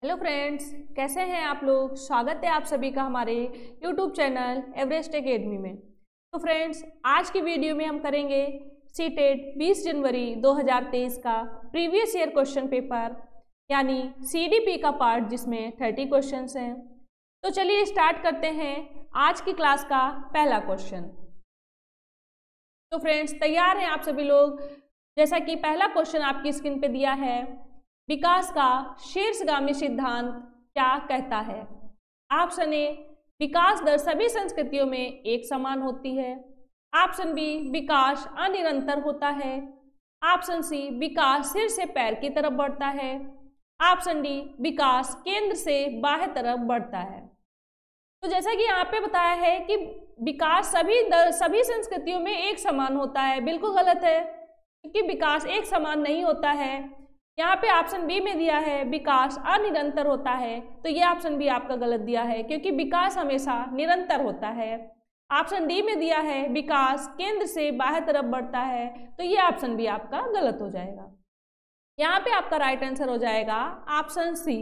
Hello friends, कैसे हैं आप लोग। स्वागत है आप सभी का हमारे यूट्यूब चैनल एवरेस्ट एकेडमी में। तो फ्रेंड्स, आज की वीडियो में हम करेंगे सीटेट 20 जनवरी 2023 का प्रीवियस ईयर क्वेश्चन पेपर यानी सीडीपी का पार्ट, जिसमें 30 क्वेश्चंस हैं। तो चलिए स्टार्ट करते हैं आज की क्लास का पहला क्वेश्चन। तो फ्रेंड्स, तैयार हैं आप सभी लोग। जैसा कि पहला क्वेश्चन आपकी स्क्रीन पे दिया है, विकास का शीर्षगामी सिद्धांत क्या कहता है। ऑप्शन ए, विकास दर सभी संस्कृतियों में एक समान होती है। ऑप्शन बी, विकास अनिरंतर होता है। ऑप्शन सी, विकास सिर से पैर की तरफ बढ़ता है। ऑप्शन डी, विकास केंद्र से बाह्य तरफ बढ़ता है। तो जैसा कि यहाँ पे बताया है कि विकास सभी संस्कृतियों में एक समान होता है, बिल्कुल गलत है, क्योंकि विकास एक समान नहीं होता है। यहाँ पे ऑप्शन बी में दिया है विकास अनिरंतर होता है, तो ये ऑप्शन बी आपका गलत दिया है, क्योंकि विकास हमेशा निरंतर होता है। ऑप्शन डी में दिया है विकास केंद्र से बाह्य तरफ बढ़ता है, तो ये ऑप्शन बी आपका गलत हो जाएगा। यहाँ पे आपका राइट आंसर हो जाएगा ऑप्शन सी,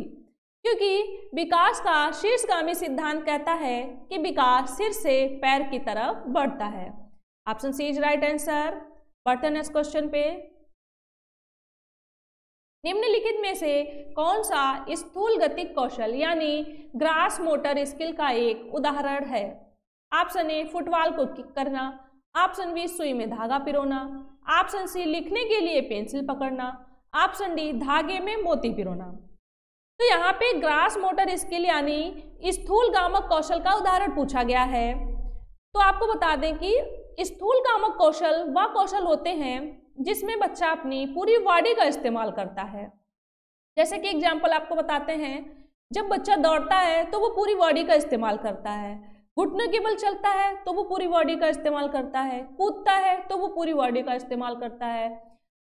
क्योंकि विकास का शीर्षगामी सिद्धांत कहता है कि विकास सिर से पैर की तरफ बढ़ता है। Option C is right answer. बढ़ते हैं नेक्स्ट क्वेश्चन पे। निम्नलिखित में से कौन सा स्थूल गतिक कौशल यानी ग्रास मोटर स्किल का एक उदाहरण है। ऑप्शन ए, फुटबॉल को किक करना। ऑप्शन बी, सुई में धागा पिरोना। ऑप्शन सी, लिखने के लिए पेंसिल पकड़ना। ऑप्शन डी, धागे में मोती पिरोना। तो यहाँ पे ग्रास मोटर स्किल यानी स्थूल गामक कौशल का उदाहरण पूछा गया है। तो आपको बता दें कि स्थूल गामक कौशल वह कौशल होते हैं जिसमें बच्चा अपनी पूरी बॉडी का इस्तेमाल करता है। जैसे कि एग्जाम्पल आपको बताते हैं, जब बच्चा दौड़ता है तो वो पूरी बॉडी का इस्तेमाल करता है, घुटनों के बल चलता है तो वो पूरी बॉडी का इस्तेमाल करता है, कूदता है तो वो पूरी बॉडी का इस्तेमाल करता है।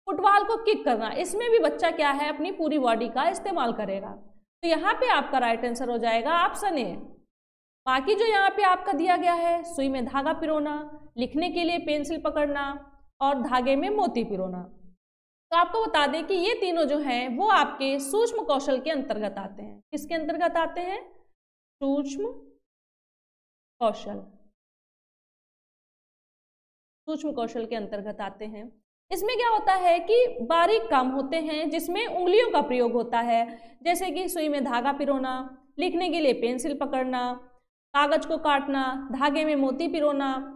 फुटबॉल को किक करना, इसमें भी बच्चा क्या है, अपनी पूरी बॉडी का इस्तेमाल करेगा। तो यहाँ पे आपका राइट आंसर हो जाएगा ऑप्शन ए। बाकी जो यहाँ पे आपका दिया गया है, सुई में धागा पिरोना, लिखने के लिए पेंसिल पकड़ना और धागे में मोती पिरोना, तो आपको बता दें कि ये तीनों जो हैं वो आपके सूक्ष्म कौशल के अंतर्गत आते हैं। किसके अंतर्गत आते हैं? सूक्ष्म कौशल, सूक्ष्म कौशल के अंतर्गत आते हैं। इसमें क्या होता है कि बारीक काम होते हैं जिसमें उंगलियों का प्रयोग होता है, जैसे कि सुई में धागा पिरोना, लिखने के लिए पेंसिल पकड़ना, कागज को काटना, धागे में मोती पिरोना।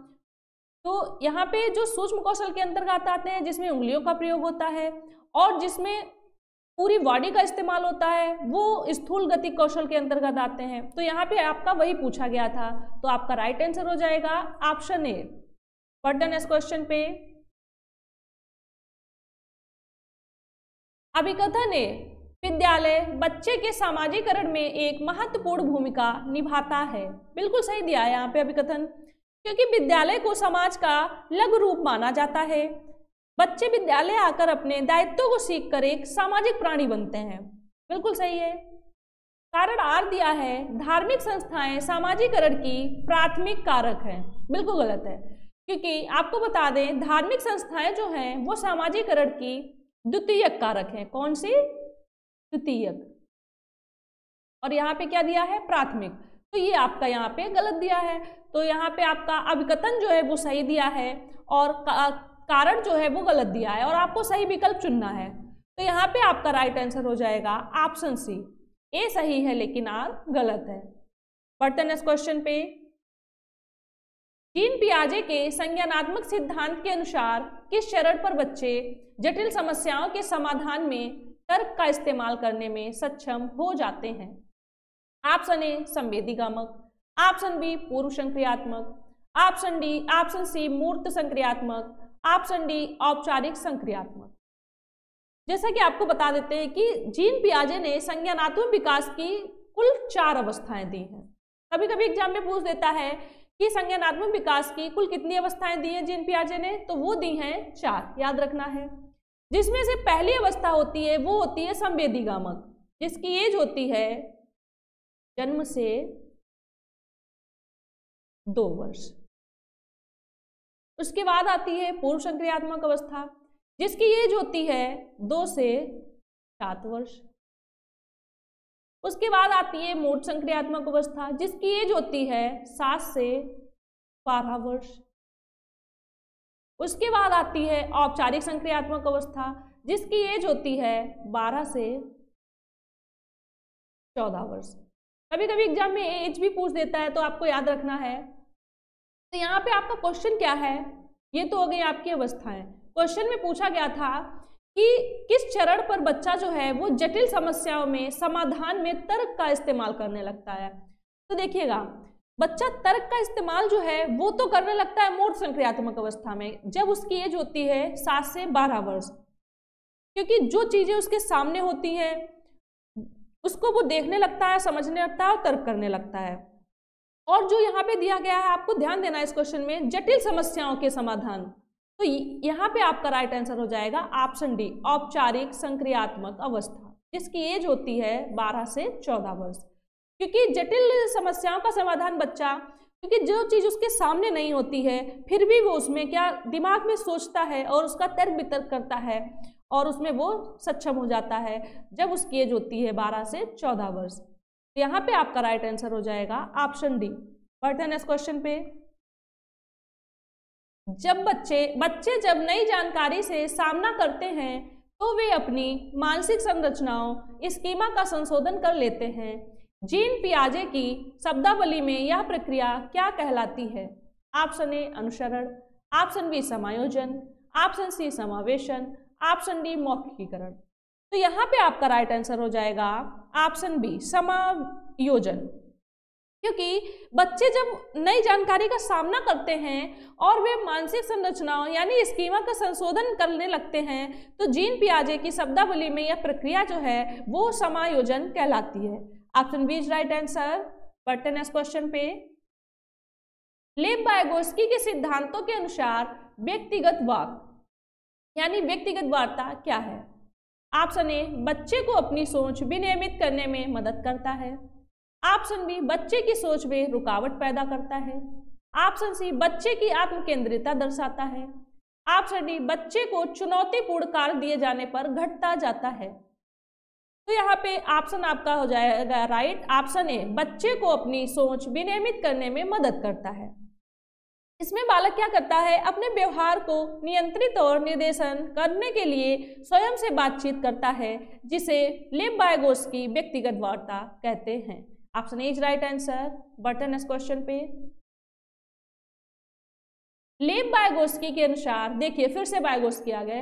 तो यहाँ पे जो सूक्ष्म कौशल के अंतर्गत आते हैं जिसमें उंगलियों का प्रयोग होता है और जिसमें पूरी बॉडी का इस्तेमाल होता है, वो स्थूल गतिक कौशल के अंतर्गत आते हैं। तो यहाँ पे आपका वही पूछा गया था, तो आपका राइट आंसर हो जाएगा ऑप्शन ए। बढ़ते हैं नेक्स्ट क्वेश्चन पे। अभिकथन ए, विद्यालय बच्चे के सामाजिकरण में एक महत्वपूर्ण भूमिका निभाता है। बिल्कुल सही दिया है यहाँ पे अभिकथन, क्योंकि विद्यालय को समाज का लघु रूप माना जाता है। बच्चे विद्यालय आकर अपने दायित्वों को सीखकर एक सामाजिक प्राणी बनते हैं। बिल्कुल सही है। कारण आर दिया है, धार्मिक संस्थाएं सामाजिकरण की प्राथमिक कारक हैं। बिल्कुल गलत है, क्योंकि आपको बता दें धार्मिक संस्थाएं जो हैं वो सामाजिकरण की द्वितीयक कारक हैं। कौन सी? द्वितीयक। और यहाँ पे क्या दिया है? प्राथमिक। तो ये आपका यहाँ पे गलत दिया है। तो यहाँ पे आपका अभिकथन जो है वो सही दिया है और कारण जो है वो गलत दिया है और आपको सही विकल्प चुनना है। तो यहाँ पे आपका राइट आंसर हो जाएगा ऑप्शन सी। ए सही है लेकिन आर गलत है। बढ़ते हैं नेक्स्ट क्वेश्चन पे। जीन पियाजे के संज्ञानात्मक सिद्धांत के अनुसार किस चरण पर बच्चे जटिल समस्याओं के समाधान में तर्क का इस्तेमाल करने में सक्षम हो जाते हैं। ऑप्शन ए, संवेदी गामक। ऑप्शन बी, पूर्व संक्रियात्मक। ऑप्शन सी, मूर्त संक्रियात्मक। ऑप्शन डी, औपचारिक संक्रियात्मक। जैसा कि आपको बता देते हैं कि जीन पियाजे ने संज्ञानात्मक विकास की कुल 4 अवस्थाएं दी हैं। कभी कभी एग्जाम में पूछ देता है कि संज्ञानात्मक विकास की कुल कितनी अवस्थाएं दी हैं जीन पियाजे ने, तो वो दी हैं 4, याद रखना है। जिसमें से पहली अवस्था होती है वो होती है संवेदी गामक, जिसकी एज होती है जन्म से 2 वर्ष। उसके बाद आती है पूर्व संक्रियात्मक अवस्था, जिसकी एज होती है 2 से 7 वर्ष। उसके बाद आती है मूढ़ संक्रियात्मक अवस्था, जिसकी एज होती है 7 से 12 वर्ष। उसके बाद आती है औपचारिक संक्रियात्मक अवस्था, जिसकी एज होती है 12 से 14 वर्ष। कभी कभी एग्जाम में एज भी पूछ देता है, तो आपको याद रखना है। तो यहाँ पे आपका क्वेश्चन क्या है, ये तो हो गई आपकी अवस्थाएं। क्वेश्चन में पूछा गया था कि किस चरण पर बच्चा जो है वो जटिल समस्याओं में समाधान में तर्क का इस्तेमाल करने लगता है। तो देखिएगा, बच्चा तर्क का इस्तेमाल जो है वो तो करने लगता है मूढ़ संक्रियात्मक अवस्था में, जब उसकी एज होती है 7 से 12 वर्ष, क्योंकि जो चीजें उसके सामने होती हैं उसको वो देखने लगता है, समझने लगता है और तर्क करने लगता है। और जो यहाँ पे दिया गया है, आपको ध्यान देना है इस क्वेश्चन में, जटिल समस्याओं के समाधान। तो यहाँ पे आपका राइट आंसर हो जाएगा ऑप्शन डी, औपचारिक संक्रियात्मक अवस्था, जिसकी एज होती है 12 से 14 वर्ष। क्योंकि जटिल समस्याओं का समाधान बच्चा, क्योंकि जो चीज उसके सामने नहीं होती है फिर भी वो उसमें क्या दिमाग में सोचता है और उसका तर्क वितर्क करता है और उसमें वो सक्षम हो जाता है जब उसकी एज होती है 12 से 14 वर्ष। यहाँ पे आपका राइट आंसर हो जाएगा ऑप्शन डी। बढ़ते हैं नेक्स्ट क्वेश्चन पे। जब बच्चे जब नई जानकारी से सामना करते हैं तो वे अपनी मानसिक संरचनाओं स्कीमा का संशोधन कर लेते हैं। जीन पियाजे की शब्दावली में यह प्रक्रिया क्या कहलाती है? ऑप्शन ए अनुसरण, ऑप्शन बी समायोजन, ऑप्शन सी समावेशन, ऑप्शन डी मौखिकीकरण। तो यहाँ पे आपका राइट आंसर हो जाएगा ऑप्शन बी समायोजन। क्योंकि बच्चे जब नई जानकारी का सामना करते हैं और वे मानसिक संरचनाओं यानी स्कीमा का संशोधन करने लगते हैं, तो जीन पियाजे की शब्दावली में यह प्रक्रिया जो है वो समायोजन कहलाती है। Option B is right answer. बढ़ते हैं नेक्स्ट क्वेश्चन पे। लेव वायगोस्की के सिद्धांतों के अनुसार व्यक्तिगत वाक यानी व्यक्तिगत वार्ता क्या है? ऑप्शन ए बच्चे को अपनी सोच विनियमित करने में मदद करता है। ऑप्शन बी बच्चे की सोच में रुकावट पैदा करता है। ऑप्शन सी बच्चे की आत्मकेंद्रिता दर्शाता है। ऑप्शन डी बच्चे को चुनौतीपूर्ण कार्य दिए जाने पर घटता जाता है। तो यहाँ पे ऑप्शन आपका हो जाएगा राइट, ऑप्शन ए बच्चे को अपनी सोच विनियमित करने में मदद करता है। इसमें बालक क्या करता है, अपने व्यवहार को नियंत्रित और निर्देशन करने के लिए स्वयं से बातचीत करता है, जिसे लेव वायगोस्की व्यक्तिगत वार्ता कहते हैं। Option A is right answer. बढ़ते हैं नेक्स्ट क्वेश्चन पे। लेव वायगोस्की के अनुसार, देखिए फिर से वायगोस्की आ गए।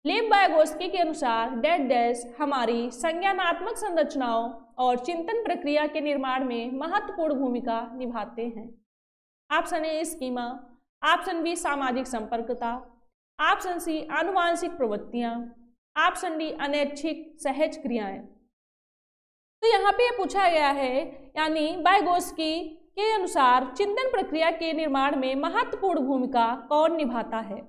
लेव वायगोस्की के अनुसार डैश डैश हमारी संज्ञानात्मक संरचनाओं और चिंतन प्रक्रिया के निर्माण में महत्वपूर्ण भूमिका निभाते हैं। Option A schema, option B सामाजिक संपर्कता, ऑप्शन सी आनुवांशिक प्रवृत्तियां, ऑप्शन डी अनैच्छिक सहज क्रियाएं। तो यहाँ पे ये पूछा गया है, यानी वायगोस्की के अनुसार चिंतन प्रक्रिया के निर्माण में महत्वपूर्ण भूमिका कौन निभाता है?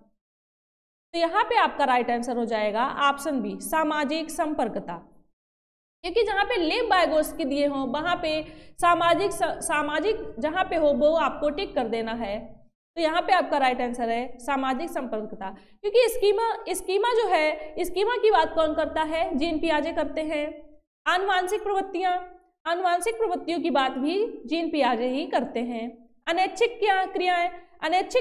तो यहाँ पे आपका राइट आंसर हो जाएगा ऑप्शन बी सामाजिक संपर्कता। क्योंकि जहाँ पे लेव वायगोस्की दिए हों वहाँ पे सामाजिक जहाँ पे हो वो आपको टिक कर देना है। तो यहाँ पे आपका राइट आंसर है सामाजिक संपर्कता। क्योंकि स्कीमा जो है, स्कीमा की बात कौन करता है? जीन पियाजे करते हैं। आनुवांशिक प्रवृत्तियों की बात भी जीन पियाजे ही करते हैं। अनैच्छिक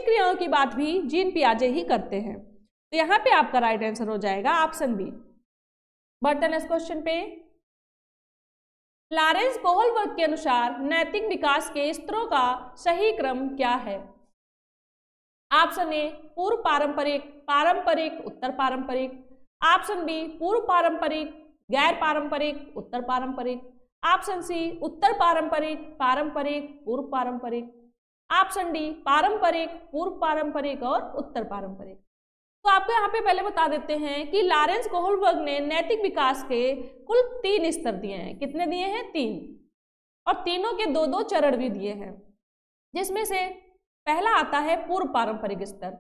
क्रियाओं की बात भी जीन पियाजे ही करते हैं। तो यहाँ पे आपका राइट आंसर हो जाएगा ऑप्शन बी। बढ़ते हैं नेक्स्ट क्वेश्चन पे। लॉरेंस कोहलबर्ग के अनुसार नैतिक विकास के स्तरों का सही क्रम क्या है? ऑप्शन ए पूर्व पारंपरिक, पारंपरिक, उत्तर पारंपरिक। ऑप्शन बी पूर्व पारंपरिक, गैर पारंपरिक, उत्तर पारंपरिक। ऑप्शन सी उत्तर पारंपरिक, पारंपरिक, पूर्व पारंपरिक। ऑप्शन डी पारंपरिक, पूर्व पारंपरिक और उत्तर पारंपरिक। तो आपको यहाँ पे पहले बता देते हैं कि लॉरेंस कोहलबर्ग ने नैतिक विकास के कुल 3 स्तर दिए हैं। कितने दिए हैं? 3। और तीनों के 2-2 चरण भी दिए हैं, जिसमें से पहला आता है पूर्व पारंपरिक स्तर।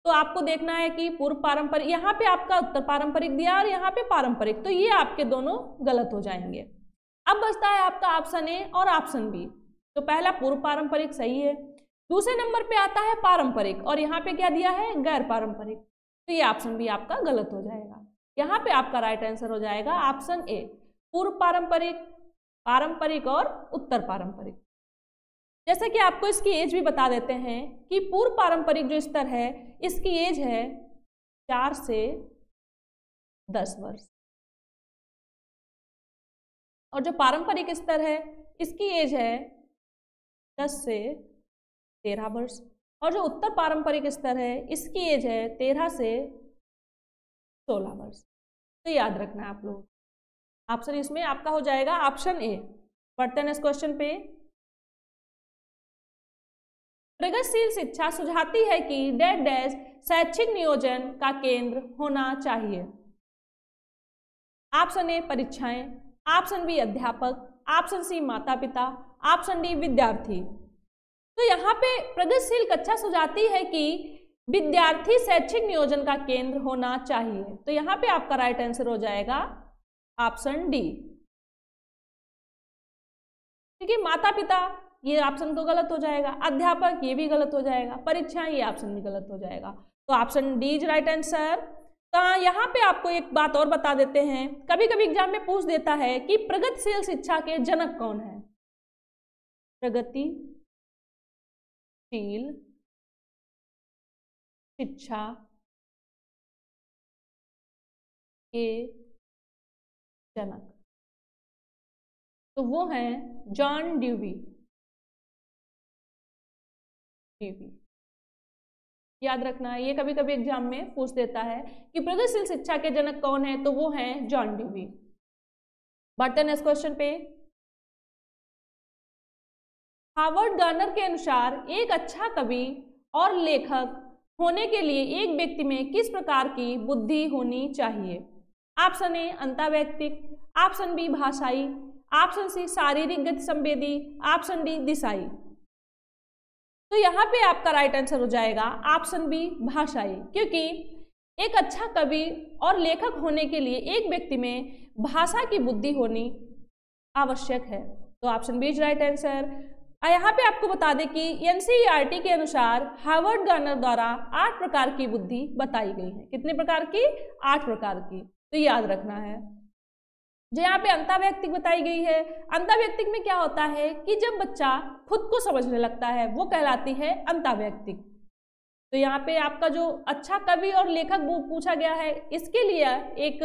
तो आपको देखना है कि पूर्व पारंपरिक, यहाँ पे आपका उत्तर पारंपरिक दिया और यहाँ पे पारंपरिक, तो ये आपके दोनों गलत हो जाएंगे। अब बचता है आपका ऑप्शन ए और ऑप्शन बी। तो पहला पूर्व पारंपरिक सही है। दूसरे नंबर पे आता है पारंपरिक और यहाँ पे क्या दिया है? गैर पारंपरिक। तो ये ऑप्शन बी आपका गलत हो जाएगा। यहाँ पे आपका राइट आंसर हो जाएगा ऑप्शन ए पूर्व पारंपरिक। पारंपरिक और उत्तर पारंपरिक। जैसे कि आपको इसकी एज भी बता देते हैं कि पूर्व पारंपरिक जो स्तर है इसकी एज है 4 से 10 वर्ष, और जो पारंपरिक स्तर है इसकी एज है 10 से 13 वर्ष, और जो उत्तर पारंपरिक स्तर है इसकी एज है 13 से 16 वर्ष। तो याद रखना है आप लोग, ऑप्शन इसमें आपका हो जाएगा ऑप्शन ए। बढ़ते हैं इस क्वेश्चन पे। प्रगतिशील शिक्षा सुझाती है कि डैश डैश शैक्षिक नियोजन का केंद्र होना चाहिए। ऑप्शन ए परीक्षाएं, ऑप्शन बी अध्यापक, ऑप्शन सी माता पिता, ऑप्शन डी विद्यार्थी। तो यहाँ पे प्रगतिशील कक्षा सुझाती है कि विद्यार्थी शैक्षिक नियोजन का केंद्र होना चाहिए। तो यहाँ पे आपका राइट आंसर हो जाएगा ऑप्शन डी। क्योंकि माता पिता ये ऑप्शन तो गलत हो जाएगा, अध्यापक ये भी गलत हो जाएगा, परीक्षा ये ऑप्शन भी गलत हो जाएगा। तो option D is right answer. तो यहाँ पे आपको एक बात और बता देते हैं, कभी कभी एग्जाम में पूछ देता है कि प्रगतिशील शिक्षा के जनक कौन है। प्रगतिशील शिक्षा के जनक तो वो हैं जॉन ड्यूवी। याद रखना, ये कभी कभी एग्जाम में पूछ देता है कि प्रगतिशील शिक्षा के जनक कौन है, तो वो हैं जॉन ड्यूवी। बढ़ते हैं नेक्स्ट क्वेश्चन पे। हार्वर्ड गार्नर के अनुसार एक अच्छा कवि और लेखक होने के लिए एक व्यक्ति में किस प्रकार की बुद्धि होनी चाहिए। ऑप्शन ए अंतर्वैयक्तिक, ऑप्शन बी भाषाई, ऑप्शन सी शारीरिक गति संवेदी, ऑप्शन डी दिशाई। तो यहाँ पे आपका राइट आंसर हो जाएगा ऑप्शन बी भाषाई, क्योंकि एक अच्छा कवि और लेखक होने के लिए एक व्यक्ति में भाषा की बुद्धि होनी आवश्यक है। तो option B is right answer. यहाँ पे आपको बता दें कि एनसीईआरटी के अनुसार हार्वर्ड गार्नर द्वारा 8 प्रकार की बुद्धि बताई गई है। कितने प्रकार की? 8 प्रकार की। तो याद रखना है। जो यहाँ पे अंतर्वैयक्तिक बताई गई है, अंतर्वैयक्तिक में क्या होता है कि जब बच्चा खुद को समझने लगता है वो कहलाती है अंतर्वैयक्तिक। तो यहाँ पे आपका जो अच्छा कवि और लेखक पूछा गया है, इसके लिए एक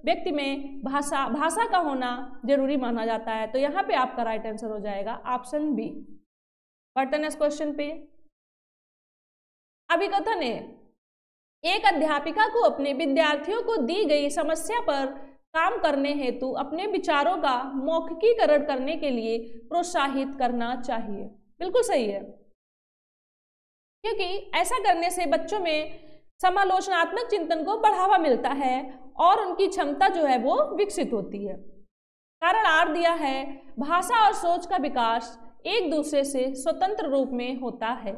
व्यक्ति में भाषा का होना जरूरी माना जाता है। तो यहाँ पे आपका राइट आंसर हो जाएगा ऑप्शन बी। बढ़ते हैं नेक्स्ट क्वेश्चन पे। अभिकथन है, एक अध्यापिका को अपने विद्यार्थियों को दी गई समस्या पर काम करने हेतु अपने विचारों का मौखिकीकरण करने के लिए प्रोत्साहित करना चाहिए। बिल्कुल सही है, क्योंकि ऐसा करने से बच्चों में समालोचनात्मक चिंतन को बढ़ावा मिलता है और उनकी क्षमता जो है वो विकसित होती है। कारण आर दिया है, भाषा और सोच का विकास एक दूसरे से स्वतंत्र रूप में होता है।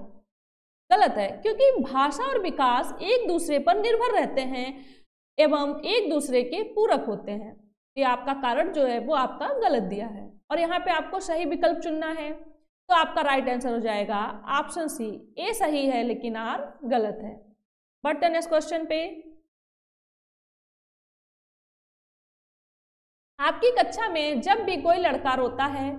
गलत है, क्योंकि भाषा और विकास एक दूसरे पर निर्भर रहते हैं एवं एक दूसरे के पूरक होते हैं। ये आपका कारण जो है वो आपका गलत दिया है, और यहाँ पे आपको सही विकल्प चुनना है। तो आपका राइट आंसर हो जाएगा ऑप्शन सी। ए सही है लेकिन आर गलत है। बढ़ते हैं नेक्स्ट क्वेश्चन पे। आपकी कक्षा में जब भी कोई लड़का रोता है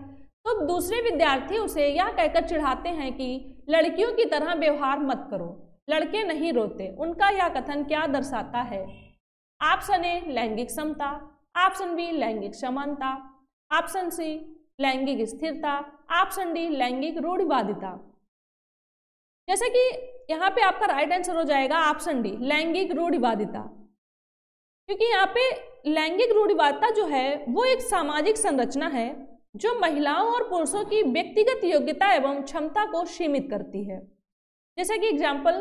तो दूसरे विद्यार्थी उसे यह कहकर चिढ़ाते हैं कि लड़कियों की तरह व्यवहार मत करो, लड़के नहीं रोते। उनका यह कथन क्या दर्शाता है? ऑप्शन ए लैंगिक समता, ऑप्शन बी लैंगिक समानता, ऑप्शन सी लैंगिक स्थिरता, ऑप्शन डी लैंगिक रूढ़िवादिता। जैसे कि यहाँ पे आपका राइट आंसर हो जाएगा ऑप्शन डी लैंगिक रूढ़िवादिता, क्योंकि यहाँ पे लैंगिक रूढ़िवादिता जो है वो एक सामाजिक संरचना है जो महिलाओं और पुरुषों की व्यक्तिगत योग्यता एवं क्षमता को सीमित करती है। जैसे कि एग्जाम्पल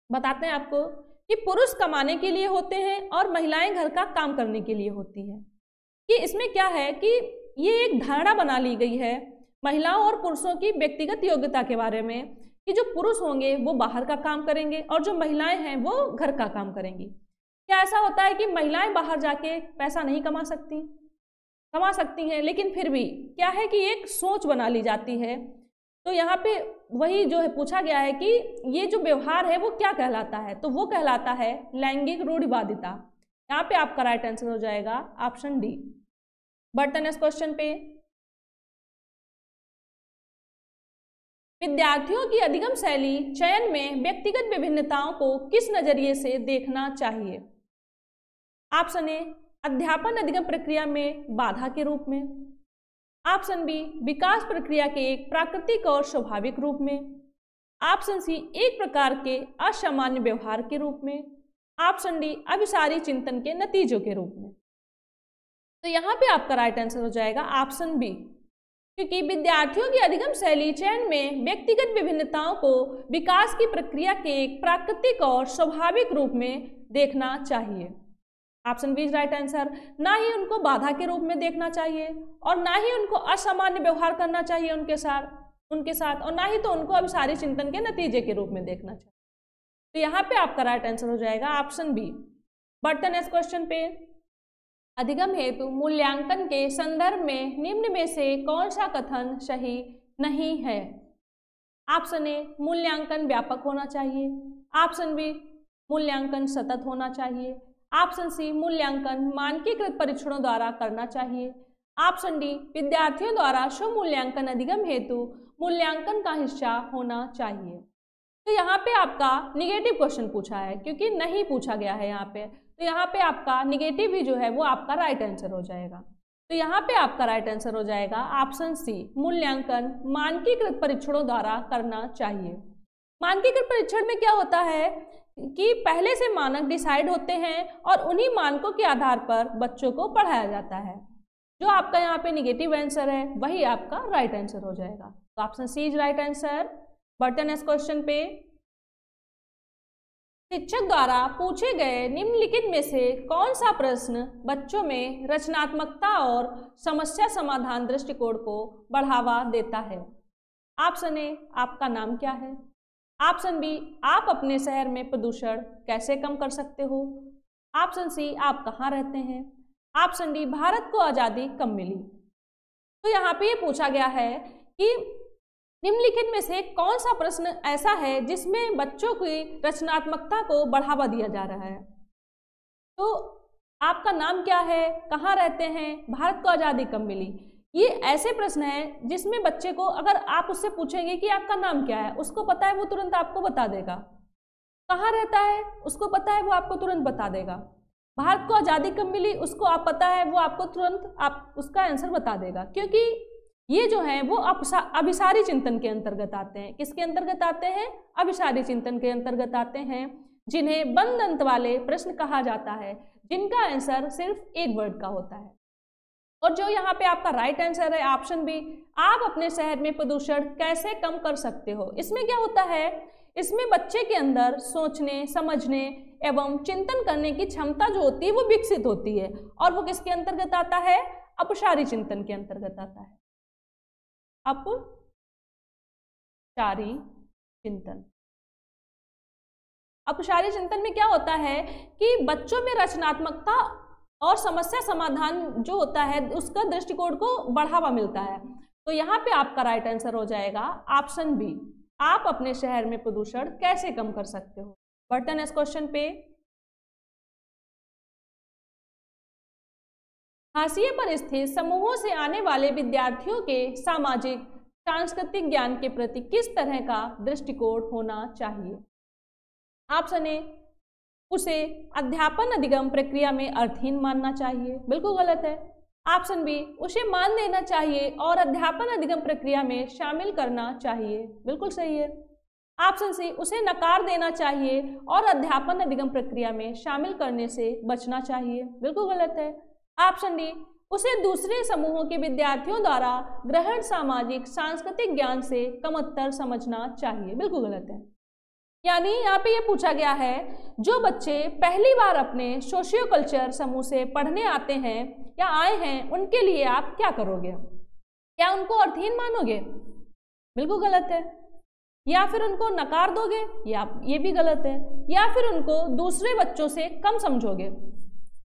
बताते हैं आपको कि पुरुष कमाने के लिए होते हैं और महिलाएं घर का काम करने के लिए होती हैं। कि इसमें क्या है कि ये एक धारणा बना ली गई है महिलाओं और पुरुषों की व्यक्तिगत योग्यता के बारे में कि जो पुरुष होंगे वो बाहर का काम करेंगे और जो महिलाएं हैं वो घर का काम करेंगी। क्या ऐसा होता है कि महिलाएं बाहर जाके पैसा नहीं कमा सकती हैं, लेकिन फिर भी क्या है कि एक सोच बना ली जाती है। तो यहाँ पे वही जो है पूछा गया है कि ये जो व्यवहार है वो क्या कहलाता है, तो वो कहलाता है लैंगिक रूढ़िवादिता। यहाँ पे आपका राइट आंसर हो जाएगा ऑप्शन डी। बढ़ते हैं नेक्स्ट क्वेश्चन पे। विद्यार्थियों की अधिगम शैली चयन में व्यक्तिगत विभिन्नताओं को किस नजरिए से देखना चाहिए? ऑप्शन ए, अध्यापन अधिगम प्रक्रिया में बाधा के रूप में। ऑप्शन बी, विकास प्रक्रिया के एक प्राकृतिक और स्वाभाविक रूप में। ऑप्शन सी, एक प्रकार के असामान्य व्यवहार के रूप में। ऑप्शन डी, अभिसारी चिंतन के नतीजों के रूप में। तो यहाँ पे आपका राइट आंसर हो जाएगा ऑप्शन बी, क्योंकि विद्यार्थियों की अधिगम शैली चयन में व्यक्तिगत विभिन्नताओं को विकास की प्रक्रिया के एक प्राकृतिक और स्वाभाविक रूप में देखना चाहिए। Option B is right answer. ना ही उनको बाधा के रूप में देखना चाहिए और ना ही उनको असामान्य व्यवहार करना चाहिए उनके साथ और ना ही तो उनको अभिसारी चिंतन के नतीजे के रूप में देखना चाहिए। तो यहाँ पे आपका राइट आंसर हो जाएगा ऑप्शन बी। बढ़ते हैं नेक्स्ट क्वेश्चन पे। अधिगम हेतु मूल्यांकन के संदर्भ में निम्न में से कौन सा कथन सही नहीं है? ऑप्शन ए, मूल्यांकन व्यापक होना चाहिए। ऑप्शन बी, मूल्यांकन सतत होना चाहिए। ऑप्शन सी, मूल्यांकन मानकीकृत परीक्षणों द्वारा करना चाहिए। ऑप्शन डी, विद्यार्थियों द्वारा स्वमूल्यांकन अधिगम हेतु मूल्यांकन का हिस्सा होना चाहिए। तो यहाँ पे आपका निगेटिव क्वेश्चन पूछा है, क्योंकि नहीं पूछा गया है यहाँ पे, तो यहाँ पे आपका निगेटिव ही जो है वो आपका राइट आंसर हो जाएगा। तो यहाँ पे आपका राइट आंसर हो जाएगा ऑप्शन सी, मूल्यांकन मानकीकृत परीक्षणों द्वारा करना चाहिए। मानकीकृत परीक्षण में क्या होता है कि पहले से मानक डिसाइड होते हैं और उन्हीं मानकों के आधार पर बच्चों को पढ़ाया जाता है। जो आपका यहाँ पे निगेटिव आंसर है वही आपका राइट आंसर हो जाएगा। तो option C is right answer. बढ़ते हैं नेक्स्ट क्वेश्चन पे। शिक्षक द्वारा पूछे गए निम्नलिखित में से कौन सा प्रश्न बच्चों में रचनात्मकता और समस्या समाधान दृष्टिकोण को बढ़ावा देता है? ऑप्शन ए, आपका नाम क्या है। ऑप्शन बी, आप अपने शहर में प्रदूषण कैसे कम कर सकते हो। ऑप्शन सी, आप कहाँ रहते हैं। ऑप्शन डी, भारत को आज़ादी कब मिली। तो यहाँ पे ये पूछा गया है कि निम्नलिखित में से कौन सा प्रश्न ऐसा है जिसमें बच्चों की रचनात्मकता को बढ़ावा दिया जा रहा है। तो आपका नाम क्या है, कहाँ रहते हैं, भारत को आज़ादी कब मिली, ये ऐसे प्रश्न हैं जिसमें बच्चे को अगर आप उससे पूछेंगे कि आपका नाम क्या है, उसको पता है वो तुरंत आपको बता देगा। कहाँ रहता है उसको पता है वो आपको तुरंत बता देगा। भारत को आज़ादी कब मिली उसको आप पता है वो आपको तुरंत आप उसका आंसर बता देगा, क्योंकि ये जो है वो अभिसारी चिंतन के अंतर्गत आते हैं। किसके अंतर्गत आते हैं? अभिसारी चिंतन के अंतर्गत आते हैं, जिन्हें बंद अंत वाले प्रश्न कहा जाता है, जिनका आंसर सिर्फ एक वर्ड का होता है। और जो यहाँ पे आपका राइट आंसर है ऑप्शन बी, आप अपने शहर में प्रदूषण कैसे कम कर सकते हो। इसमें क्या होता है, इसमें बच्चे के अंदर सोचने, समझने एवं चिंतन करने की क्षमता जो होती है वो विकसित होती है, और वो किसके अंतर्गत आता है? अपसारी चिंतन के अंतर्गत आता है। अपसारी चिंतन। अपसारी चिंतन में क्या होता है कि बच्चों में रचनात्मकता और समस्या समाधान जो होता है उसका दृष्टिकोण को बढ़ावा मिलता है। तो यहाँ पे आपका राइट आंसर हो जाएगा ऑप्शन बी, आप अपने शहर में प्रदूषण कैसे कम कर सकते हो। बढ़ते हैं नेक्स्ट क्वेश्चन पे। हाशिए पर स्थित समूहों से आने वाले विद्यार्थियों के सामाजिक सांस्कृतिक ज्ञान के प्रति किस तरह का दृष्टिकोण होना चाहिए। ऑप्शन ए, उसे अध्यापन अधिगम प्रक्रिया में अर्थहीन मानना चाहिए, बिल्कुल गलत है। ऑप्शन बी, उसे मान देना चाहिए और अध्यापन अधिगम प्रक्रिया में शामिल करना चाहिए, बिल्कुल सही है। ऑप्शन सी, उसे नकार देना चाहिए और अध्यापन अधिगम प्रक्रिया में शामिल करने से बचना चाहिए, बिल्कुल गलत है। ऑप्शन डी, उसे दूसरे समूहों के विद्यार्थियों द्वारा ग्रहण सामाजिक सांस्कृतिक ज्ञान से कमतर समझना चाहिए, बिल्कुल गलत है। यानी यहाँ पे ये पूछा गया है जो बच्चे पहली बार अपने सोशियो कल्चर समूह से पढ़ने आते हैं या आए हैं उनके लिए आप क्या करोगे? क्या उनको अर्थहीन मानोगे? बिल्कुल गलत है। या फिर उनको नकार दोगे? या ये भी गलत है। या फिर उनको दूसरे बच्चों से कम समझोगे?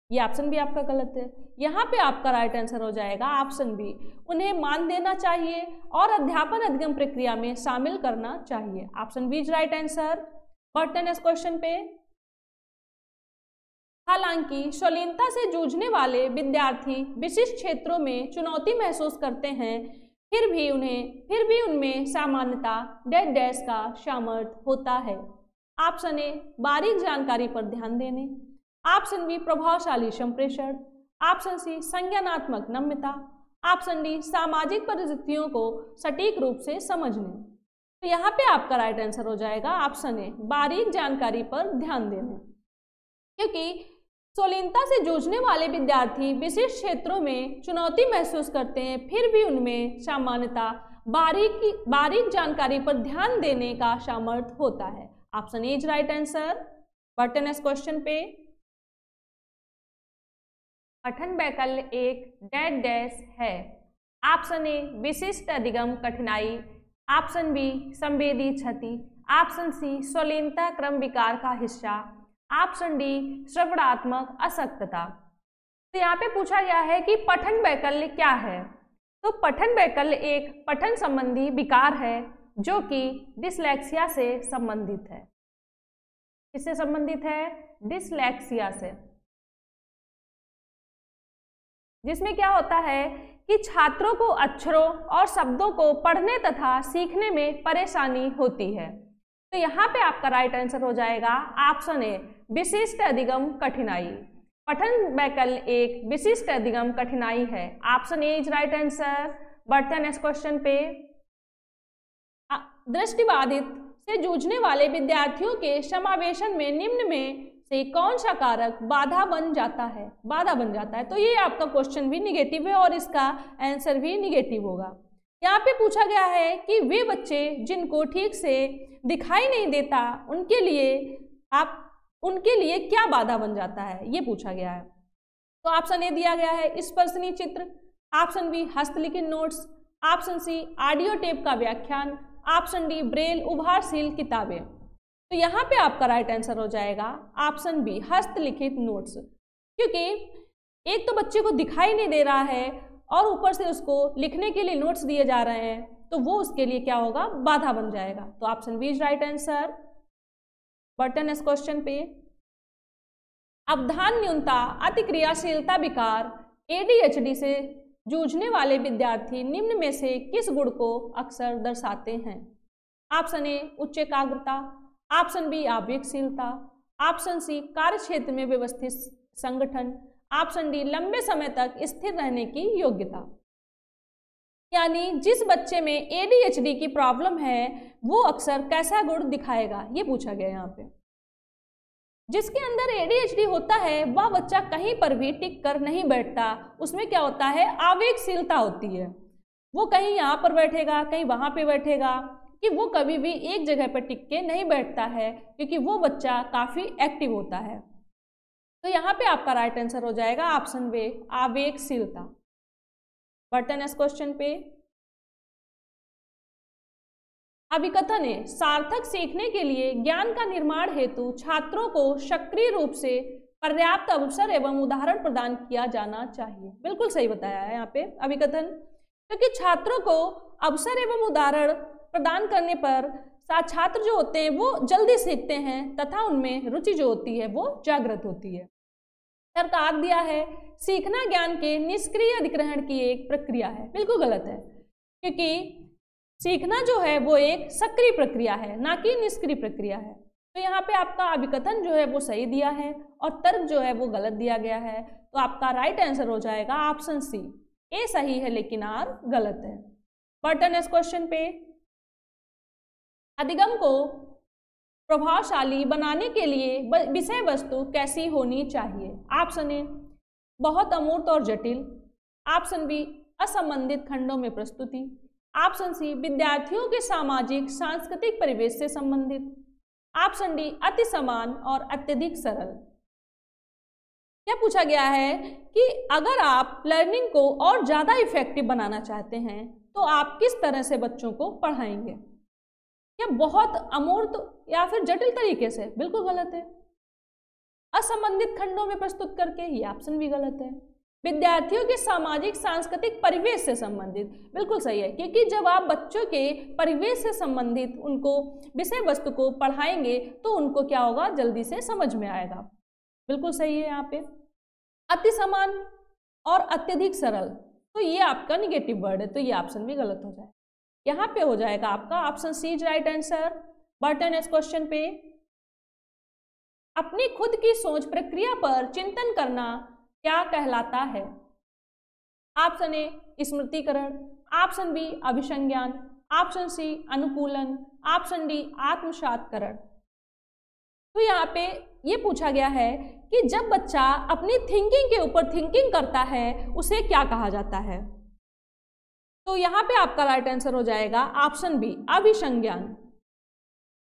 ये ऑप्शन भी आपका गलत है। यहाँ पे आपका राइट आंसर हो जाएगा ऑप्शन बी, उन्हें मान देना चाहिए और अध्यापन अधिगम प्रक्रिया में शामिल करना चाहिए। Option B is right answer. बढ़ते हैं नेक्स्ट क्वेश्चन पे। हालांकि शालीनता से जूझने वाले विद्यार्थी विशिष्ट क्षेत्रों में चुनौती महसूस करते हैं, फिर भी उनमें सामान्यता डैश डैश का सामर्थ्य होता है। ऑप्शन ए बारीक जानकारी पर ध्यान देने, ऑप्शन बी प्रभावशाली संप्रेषण, ऑप्शन सी संज्ञानात्मक नम्यता, ऑप्शन डी सामाजिक परिस्थितियों को सटीक रूप से समझने। तो यहाँ पे आपका राइट आंसर हो जाएगा ऑप्शन ए बारीक जानकारी पर ध्यान देने, क्योंकि संलीनता से जूझने वाले विद्यार्थी विशिष्ट क्षेत्रों में चुनौती महसूस करते हैं, फिर भी उनमें सामान्यता बारीक जानकारी पर ध्यान देने का सामर्थ्य होता है। Option A is right answer. Button S question पे पठन वैकल्य एक डैश डैश है। ऑप्शन ए विशिष्ट अधिगम कठिनाई, ऑप्शन बी संवेदी क्षति, ऑप्शन सी संलीनता क्रम विकार का हिस्सा, ऑप्शन डी श्रवणात्मक अशक्तता। तो यहाँ पे पूछा गया है कि पठन वैकल्य क्या है। तो पठन वैकल्य एक पठन संबंधी विकार है जो कि डिसलेक्सिया से संबंधित है। किससे संबंधित है? डिसलेक्सिया से, जिसमें क्या होता है कि छात्रों को अक्षरों और शब्दों को पढ़ने तथा सीखने में परेशानी होती है। तो यहाँ पे आपका राइट आंसर हो जाएगा ऑप्शन ए विशिष्ट अधिगम कठिनाई। पठन वैकल्य एक विशिष्ट अधिगम कठिनाई है। Option A is right answer. बढ़ते हैं नेक्स्ट क्वेश्चन पे। दृष्टिबाधित से जूझने वाले विद्यार्थियों के समावेशन में निम्न में से कौन सा कारक बाधा बन जाता है? बाधा बन जाता है। तो ये आपका क्वेश्चन भी निगेटिव है और इसका आंसर भी निगेटिव होगा। यहाँ पे पूछा गया है कि वे बच्चे जिनको ठीक से दिखाई नहीं देता उनके लिए क्या बाधा बन जाता है, ये पूछा गया है। तो ऑप्शन ए दिया गया है स्पर्शनीय चित्र, ऑप्शन बी हस्तलिखित notes, option C audio tape का व्याख्यान, ऑप्शन डी ब्रेल उभारशील किताबें। तो यहाँ पे आपका राइट आंसर हो जाएगा ऑप्शन बी हस्तलिखित नोट्स, क्योंकि एक तो बच्चे को दिखाई नहीं दे रहा है और ऊपर से उसको लिखने के लिए नोट्स दिए जा रहे हैं, तो वो उसके लिए क्या होगा? बाधा बन जाएगा। तो option B is right answer. बटन इस क्वेश्चन पे अवधान न्यूनता अतिक्रियाशीलता विकार ADHD से जूझने वाले विद्यार्थी निम्न में से किस गुण को अक्सर दर्शाते हैं? ऑप्शन ए उच्च एकाग्रता, ऑप्शन बी आवेगशीलता, ऑप्शन सी कार्य क्षेत्र में व्यवस्थित संगठन, ऑप्शन डी लंबे समय तक स्थिर रहने की योग्यता। यानी जिस बच्चे में ADHD की प्रॉब्लम है वो अक्सर कैसा गुण दिखाएगा, ये पूछा गया यहाँ पे। जिसके अंदर ADHD होता है वह बच्चा कहीं पर भी टिक कर नहीं बैठता, उसमें क्या होता है? आवेगशीलता होती है। वो कहीं यहाँ पर बैठेगा, कहीं वहाँ पे बैठेगा, कि वो कभी भी एक जगह पर टिक के नहीं बैठता है, क्योंकि वो बच्चा काफ़ी एक्टिव होता है। तो यहाँ पे आपका राइट आंसर हो जाएगा ऑप्शन बी आवेगशीलता। बटन इस क्वेश्चन पे अभिकथन है सार्थक सीखने के लिए ज्ञान का निर्माण हेतु छात्रों को सक्रिय रूप से पर्याप्त अवसर एवं उदाहरण प्रदान किया जाना चाहिए। बिल्कुल सही बताया है यहाँ पे अभिकथन, क्योंकि छात्रों को अवसर एवं उदाहरण प्रदान करने पर छात्र जो होते हैं वो जल्दी सीखते हैं तथा उनमें रुचि जो होती है वो जागृत होती है। सरकार दिया है सीखना ज्ञान के निष्क्रिय अधिग्रहण की एक प्रक्रिया है। बिल्कुल गलत है, क्योंकि सीखना जो है वो एक सक्रिय प्रक्रिया है, ना कि निष्क्रिय प्रक्रिया है। तो यहाँ पे आपका अभिकथन जो है वो सही दिया है और तर्क जो है वो गलत दिया गया है। तो आपका राइट आंसर हो जाएगा ऑप्शन सी, ए सही है लेकिन आर गलत है। बटन इस क्वेश्चन पे अधिगम को प्रभावशाली बनाने के लिए विषय वस्तु कैसी होनी चाहिए? ऑप्शन ए बहुत अमूर्त और जटिल, ऑप्शन बी असंबंधित खंडों में प्रस्तुति, ऑप्शन सी विद्यार्थियों के सामाजिक सांस्कृतिक परिवेश से संबंधित, ऑप्शन डी अति समान और अत्यधिक सरल। क्या पूछा गया है कि अगर आप लर्निंग को और ज़्यादा इफेक्टिव बनाना चाहते हैं तो आप किस तरह से बच्चों को पढ़ाएंगे? क्या बहुत अमूर्त या फिर जटिल तरीके से? बिल्कुल गलत है। असंबंधित खंडों में प्रस्तुत करके, ये ऑप्शन भी गलत है। विद्यार्थियों के सामाजिक सांस्कृतिक परिवेश से संबंधित, बिल्कुल सही है, क्योंकि जब आप बच्चों के परिवेश से संबंधित उनको विषय वस्तु को पढ़ाएंगे तो उनको क्या होगा? जल्दी से समझ में आएगा। बिल्कुल सही है। यहाँ पे अति समान और अत्यधिक सरल, तो ये आपका निगेटिव वर्ड है, तो ये ऑप्शन भी गलत हो जाएगा। यहाँ पे हो जाएगा आपका option C is right answer. बढ़ते हैं नेक्स्ट क्वेश्चन पे। अपनी खुद की सोच प्रक्रिया पर चिंतन करना क्या कहलाता है? ऑप्शन ए स्मृतिकरण, ऑप्शन बी अभिसंज्ञान, ऑप्शन सी अनुकूलन, ऑप्शन डी आत्मसातकरण। तो यहाँ पे ये पूछा गया है कि जब बच्चा अपनी थिंकिंग के ऊपर थिंकिंग करता है उसे क्या कहा जाता है? तो यहाँ पे आपका राइट आंसर हो जाएगा ऑप्शन बी अभिसंज्ञान,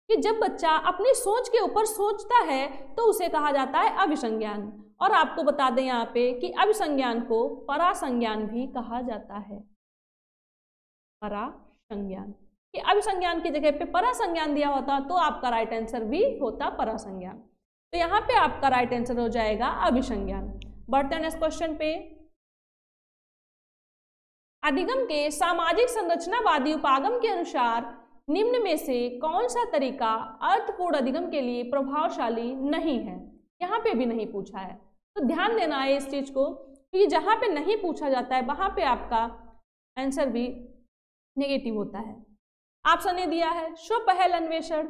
कि जब बच्चा अपनी सोच के ऊपर सोचता है तो उसे कहा जाता है अभिसंज्ञान। और आपको बता दें यहाँ पे कि अभिसंज्ञान को परासंज्ञान भी कहा जाता है। परासंज्ञान, कि अभिसंज्ञान की जगह पे परासंज्ञान दिया होता तो आपका राइट आंसर भी होता परासंज्ञान। तो यहाँ पे आपका राइट आंसर हो जाएगा अभिसंज्ञान। बढ़ते हैं नेक्स्ट क्वेश्चन पे। अधिगम के सामाजिक संरचनावादी उपागम के अनुसार निम्न में से कौन सा तरीका अर्थपूर्ण अधिगम के लिए प्रभावशाली नहीं है? यहाँ पे भी नहीं पूछा है, तो ध्यान देना है इस चीज को, क्योंकि जहाँ पे नहीं पूछा जाता है वहाँ पे आपका आंसर भी नेगेटिव होता है। ऑप्शन ए दिया है स्व पहल अन्वेषण,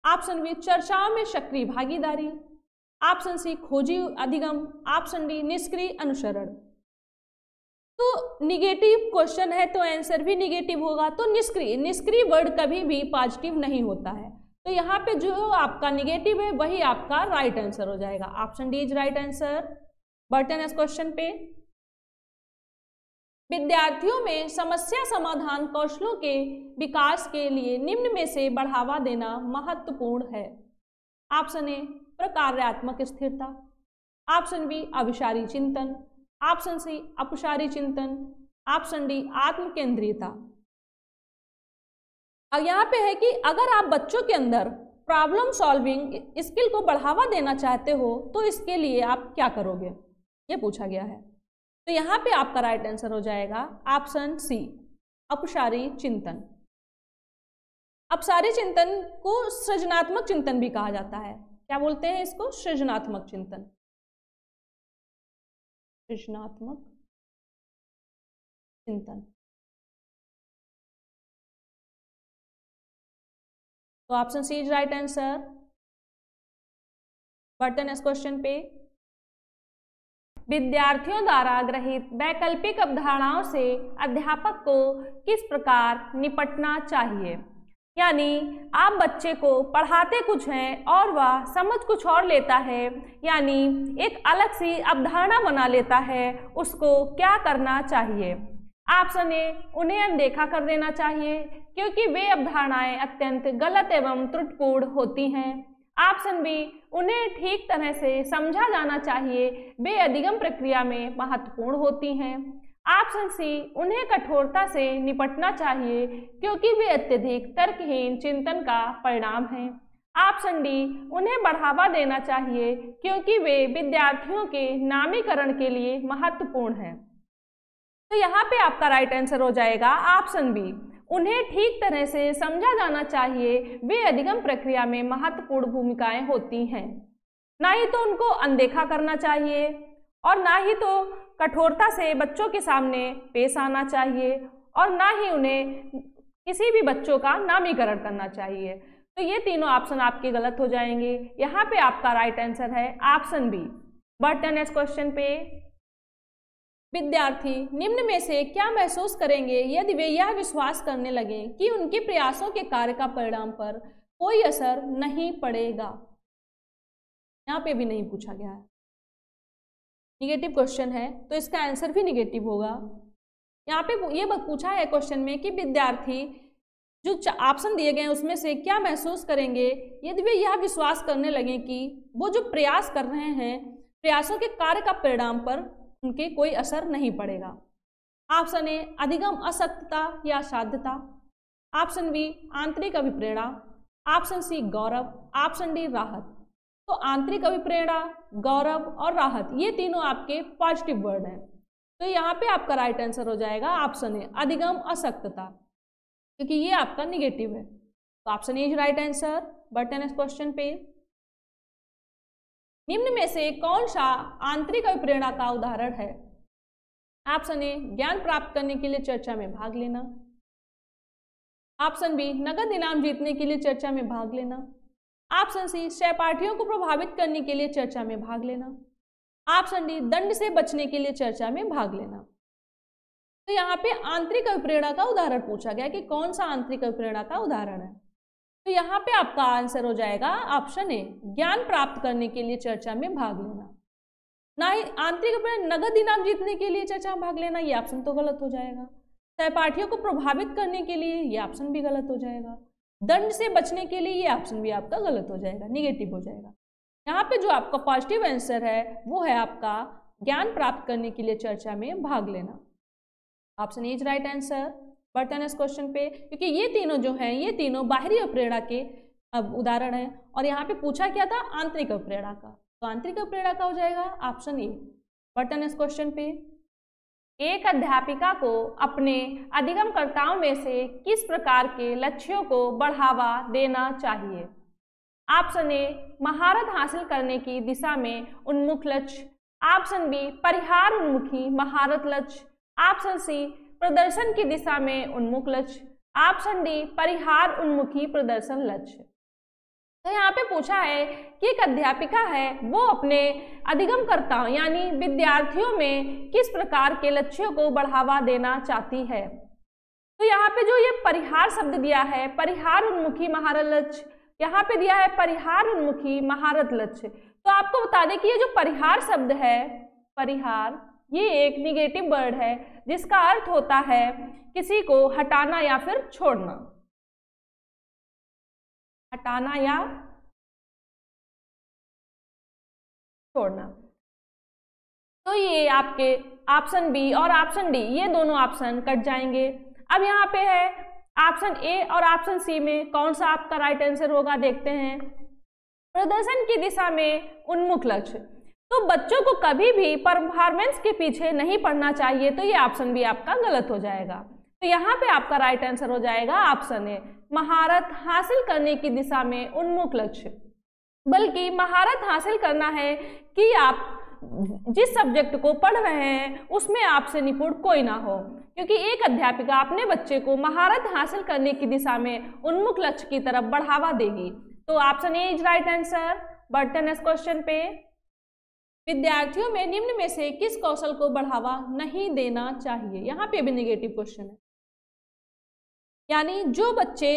ऑप्शन बी चर्चाओं में सक्रिय भागीदारी, ऑप्शन सी खोजी अधिगम, ऑप्शन डी निष्क्रिय अनुसरण। तो निगेटिव क्वेश्चन है तो आंसर भी निगेटिव होगा। तो निष्क्रिय वर्ड कभी भी पॉजिटिव नहीं होता है, तो यहाँ पे जो आपका निगेटिव है वही आपका राइट आंसर हो जाएगा। Option D is right answer. बढ़ते हैं नेक्स्ट क्वेश्चन पे। विद्यार्थियों में समस्या समाधान कौशलों के विकास के लिए निम्न में से बढ़ावा देना महत्वपूर्ण है। ऑप्शन ए प्रकार्यात्मक स्थिरता, ऑप्शन बी अभिसारी चिंतन, ऑप्शन सी अपसारी चिंतन, ऑप्शन डी आत्म केंद्रियता। अब यहाँ पे है कि अगर आप बच्चों के अंदर प्रॉब्लम सॉल्विंग स्किल को बढ़ावा देना चाहते हो तो इसके लिए आप क्या करोगे, ये पूछा गया है। तो यहाँ पे आपका राइट आंसर हो जाएगा ऑप्शन सी अपसारी चिंतन। अपसारी चिंतन को सृजनात्मक चिंतन भी कहा जाता है। क्या बोलते हैं इसको? सृजनात्मक चिंतन। सृजनात्मक चिंतन। तो option C is right answer. बढ़ते नेक्स्ट क्वेश्चन पे। विद्यार्थियों द्वारा ग्रहित वैकल्पिक अवधारणाओं से अध्यापक को किस प्रकार निपटना चाहिए? यानी आप बच्चे को पढ़ाते कुछ हैं और वह समझ कुछ और लेता है, यानी एक अलग सी अवधारणा बना लेता है, उसको क्या करना चाहिए? ऑप्शन ए उन्हें अनदेखा कर देना चाहिए क्योंकि वे अवधारणाएं अत्यंत गलत एवं त्रुटिपूर्ण होती हैं। ऑप्शन बी उन्हें ठीक तरह से समझा जाना चाहिए, वे अधिगम प्रक्रिया में महत्वपूर्ण होती हैं। ऑप्शन सी उन्हें कठोरता से निपटना चाहिए क्योंकि वे अत्यधिक तर्कहीन चिंतन का परिणाम हैं। ऑप्शन डी उन्हें बढ़ावा देना चाहिए क्योंकि वे विद्यार्थियों के नामीकरण के लिए महत्वपूर्ण हैं। तो यहाँ पे आपका राइट आंसर हो जाएगा ऑप्शन बी उन्हें ठीक तरह से समझा जाना चाहिए, वे अधिगम प्रक्रिया में महत्वपूर्ण भूमिकाएं होती हैं। ना ही तो उनको अनदेखा करना चाहिए और ना ही तो कठोरता से बच्चों के सामने पेश आना चाहिए और ना ही उन्हें किसी भी बच्चों का नामीकरण करना चाहिए। तो ये तीनों ऑप्शन आपके गलत हो जाएंगे। यहाँ पे आपका राइट आंसर है ऑप्शन बी। बढ़ते हैं नेक्स्ट क्वेश्चन पे। विद्यार्थी निम्न में से क्या महसूस करेंगे यदि वे यह विश्वास करने लगे कि उनके प्रयासों के कार्य का परिणाम पर कोई असर नहीं पड़ेगा? यहाँ पे भी नहीं पूछा गया है, निगेटिव क्वेश्चन है तो इसका आंसर भी निगेटिव होगा। यहाँ पे ये पूछा है क्वेश्चन में कि विद्यार्थी जो ऑप्शन दिए गए हैं उसमें से क्या महसूस करेंगे यदि वे यह विश्वास करने लगे कि वो जो प्रयास कर रहे हैं प्रयासों के कार्य का परिणाम पर उनके कोई असर नहीं पड़ेगा। ऑप्शन ए अधिगम असक्तता या साध्यता, ऑप्शन बी आंतरिक अभिप्रेरणा, ऑप्शन सी गौरव, ऑप्शन डी राहत। तो आंतरिक अभिप्रेरणा, गौरव और राहत ये तीनों आपके पॉजिटिव वर्ड हैं। तो यहाँ पे आपका राइट आंसर हो जाएगा ऑप्शन ए अधिगम असक्तता, क्योंकि ये आपका निगेटिव है। तो option A is right answer. बढ़ते हैं नेक्स्ट क्वेश्चन पे। निम्न में से कौन सा आंतरिक अभिप्रेरणा का उदाहरण है? ऑप्शन ए ज्ञान प्राप्त करने के लिए चर्चा में भाग लेना। ऑप्शन बी नगद इनाम जीतने के लिए चर्चा में भाग लेना। ऑप्शन सी सहपाठियों को प्रभावित करने के लिए चर्चा में भाग लेना। ऑप्शन डी दंड से बचने के लिए चर्चा में भाग लेना। तो यहाँ पे आंतरिक अभिप्रेरणा का उदाहरण पूछा गया कि कौन सा आंतरिक अभिप्रेरणा का उदाहरण है। तो यहाँ पे आपका आंसर हो जाएगा ऑप्शन ए ज्ञान प्राप्त करने के लिए चर्चा में भाग लेना। ना ही आंतरिक अभिप्रेरणा नगद इनाम जीतने के लिए चर्चा में भाग लेना, ये ऑप्शन तो गलत हो जाएगा। सहपाठियों को प्रभावित करने के लिए ये ऑप्शन भी गलत हो जाएगा। दंड से बचने के लिए ये ऑप्शन भी आपका गलत हो जाएगा, निगेटिव हो जाएगा। यहाँ पे जो आपका पॉजिटिव आंसर है वो है आपका ज्ञान प्राप्त करने के लिए चर्चा में भाग लेना। Option A is right answer. बढ़ते हैं इस क्वेश्चन पे, क्योंकि ये तीनों जो हैं ये तीनों बाहरी अभिप्रेरणा के उदाहरण है और यहाँ पे पूछा क्या था आंतरिक अभिप्रेरणा का, तो आंतरिक अभिप्रेरणा का हो जाएगा ऑप्शन ए। बढ़ते हैं इस क्वेश्चन पे, एक अध्यापिका को अपने अधिगमकर्ताओं में से किस प्रकार के लक्ष्यों को बढ़ावा देना चाहिए। ऑप्शन ए महारत हासिल करने की दिशा में उन्मुख लक्ष्य। ऑप्शन बी परिहार उन्मुखी महारत लक्ष्य। ऑप्शन सी प्रदर्शन की दिशा में उन्मुख लक्ष्य। ऑप्शन डी परिहार उन्मुखी प्रदर्शन लक्ष्य। तो यहाँ पे पूछा है कि एक अध्यापिका है वो अपने अधिगमकर्ताओं यानी विद्यार्थियों में किस प्रकार के लक्ष्यों को बढ़ावा देना चाहती है। तो यहाँ पे जो ये परिहार शब्द दिया है परिहार उन्मुखी महारत लक्ष्य, यहाँ पे दिया है परिहार उन्मुखी महारत लक्ष्य। तो आपको बता दें कि ये जो परिहार शब्द है परिहार ये एक निगेटिव वर्ड है जिसका अर्थ होता है किसी को हटाना या फिर छोड़ना, हटाना या छोड़ना। तो ये आपके ऑप्शन बी और ऑप्शन डी ये दोनों ऑप्शन कट जाएंगे। अब यहाँ पे है ऑप्शन ए और ऑप्शन सी में कौन सा आपका राइट आंसर होगा, देखते हैं। प्रदर्शन की दिशा में उन्मुख लक्ष्य, तो बच्चों को कभी भी परफॉर्मेंस के पीछे नहीं पड़ना चाहिए, तो ये ऑप्शन भी आपका गलत हो जाएगा। तो यहाँ पे आपका राइट आंसर हो जाएगा ऑप्शन ए महारत हासिल करने की दिशा में उन्मुख लक्ष्य। बल्कि महारत हासिल करना है कि आप जिस सब्जेक्ट को पढ़ रहे हैं उसमें आपसे निपुण कोई ना हो, क्योंकि एक अध्यापिका अपने बच्चे को महारत हासिल करने की दिशा में उन्मुख लक्ष्य की तरफ बढ़ावा देगी। तो option A is right answer. बढ़ते हैं इस क्वेश्चन पे, विद्यार्थियों में निम्न में से किस कौशल को बढ़ावा नहीं देना चाहिए। यहाँ पे भी नेगेटिव क्वेश्चन है, यानी जो बच्चे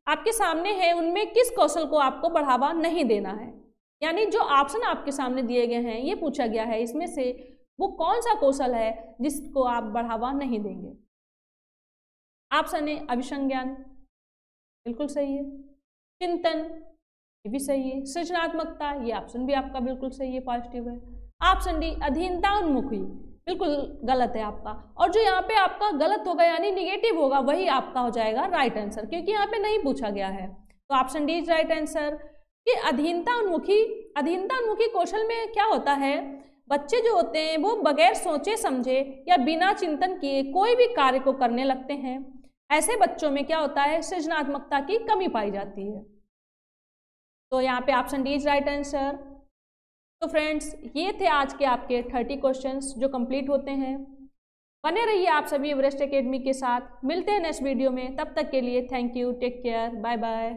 आपके सामने हैं उनमें किस कौशल को आपको बढ़ावा नहीं देना है। यानी जो ऑप्शन आपके सामने दिए गए हैं ये पूछा गया है इसमें से वो कौन सा कौशल है जिसको आप बढ़ावा नहीं देंगे। ऑप्शन ए अभिसंज्ञान, बिल्कुल सही है। चिंतन, ये भी सही है। सृजनात्मकता, ये ऑप्शन भी आपका बिल्कुल सही है, पॉजिटिव है। ऑप्शन डी अधीनता उन्मुखी, बिल्कुल गलत है आपका। और जो यहाँ पे आपका गलत होगा यानी निगेटिव होगा वही आपका हो जाएगा राइट आंसर, क्योंकि यहाँ पे नहीं पूछा गया है। तो option D is right answer कि अधीनता उन्मुखी कौशल में क्या होता है, बच्चे जो होते हैं वो बगैर सोचे समझे या बिना चिंतन किए कोई भी कार्य को करने लगते हैं। ऐसे बच्चों में क्या होता है, सृजनात्मकता की कमी पाई जाती है। तो यहाँ पे option D is right answer. तो फ्रेंड्स ये थे आज के आपके 30 क्वेश्चंस जो कंप्लीट होते हैं। बने रहिए आप सभी एवरेस्ट एकेडमी के साथ। मिलते हैं नेक्स्ट वीडियो में, तब तक के लिए thank you, take care, bye bye.